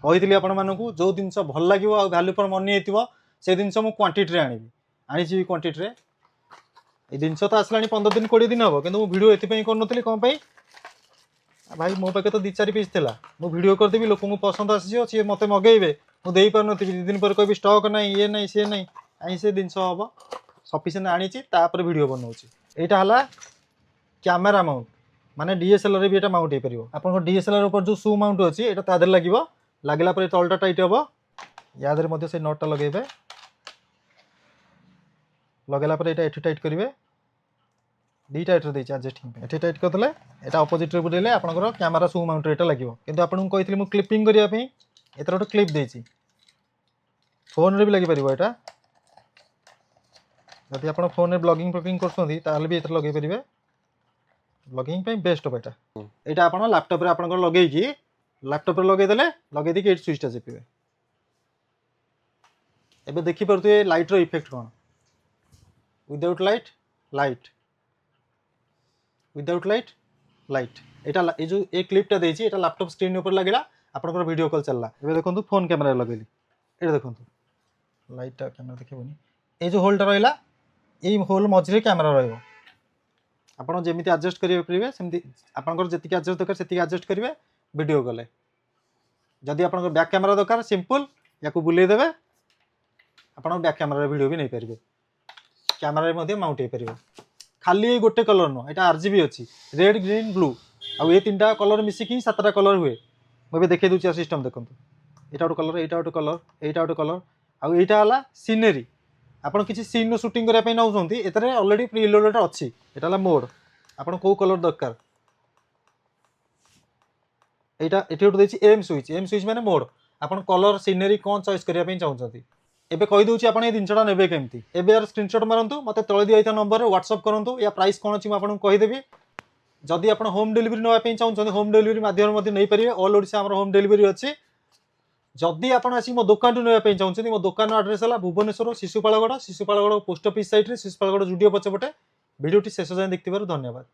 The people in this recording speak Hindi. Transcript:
कही आपको जो जिनस भल लगे आ भैल्यू फॉर मनी होती से जिनस मुझे क्वांटिटी आनी आनी क्वांटिटी ये जिनस तो आसला 15 दिन 20 दिन हम कि भिडियो ये करूँ कौन भाई मो पाखे तो 2-4 पीस थी मुझे भिडियो करदेवी लोक पसंद आसी मत मगेबे मुझे पार नी 2 दिन पर कह स्टक ना ये ना सी ना आई से जिनस हम सफिसीयंट आनी भिडियो बनाऊँगी यहाँ है कैमेरा माउंट माने डीएसएलआर भी ये माउंट हो पार आप डीएसएलआर ऊपर जो शू माउंट अच्छी ये तादर लगे लगला तलटा टाइट हम या से नटटा लगे लगेला ये टाइट करेंगे दी टाइट देती एडजस्टिंग ये टाइट करदे यहाँ अपोजिट बुलेले आप कैमेरा शू माउंट ये लगे कि आपको कही मुझे क्लिपिंग करने एतर गोटे क्लिप देती फोन रे भी लगे पार यहाँ जदि आप फोन रे ब्लॉगिंग फ्लॉगिंग कर भी लगे पारे ब्लॉगिंग पे बेस्ट हम यहाँ आप लैपटॉप रे आप लगे लैपटॉप लगेदे लगेदी ये स्विचटा चेपे एबे देखी पारे लाइट रो इफेक्ट कौन without light light without light light यहाँ जो ये क्लिपटा देती है लैपटॉप स्क्रीन ऊपर लगेगा आपंकर वीडियो कॉल चलला ए देखो फोन कैमेरा लगेली ये देखो लाइटा कैमेरा देखनी ये जो होल्टा रहा ये होल मझे कैमेरा रहा जमी एडजस्ट करेंगे सेमती आपंकर जी एडजस्ट दरकार से एडजस्ट करेंगे वीडियो कले जदि आप बैक कैमेरा दरकार सिंपल या बुलेदेवे आप बैक कैमेरा वीडियो भी नहीं पारे कैमेरा माउंट हो पार खाली ये गोटे कलर नुह यहाँ आरजीबी अच्छी रेड ग्रीन ब्लू आउ ये 3टा कलर मिसिकी 7टा कलर हुए मुझे देखे दूसरी सिस्टम देखो यहाँ गोटे कलर यहाँ गोटे कलर यहाँ गोटे कलर आउ यहाँ है सीनेरी आपड़ किसी सीन शूटिंग करने नौकरी ये अलरेडी प्रीलोडेड अच्छी यहाँ है मोड आप कलर दरकार यहाँ ये गोटे एम स्विच माने मोड आप कलर सीनेरी कौन चॉइस करने चाहते एबे कहीदे आप जिनसा ने केमती एबे यार स्क्रीनशॉट मारतु मत तले दिया नंबर व्हाट्सअप करूँ या प्राइस कौन अच्छी मुझे कहीदेवी जदि आप होम डिलीवरी नापी चाहते होम डिलीवरी माध्यम नहीं पारे ऑल ओडिशा होम डिलीवरी अच्छी जदि आप आसी मो दुकान नापी चाहते मो दुकान आड्रेस है Bhubaneswar Shishupalgarh post office side Shishupalgarh जुडियो पछपटे भिडियोटी शेष जाए देखिबार धन्यवाद।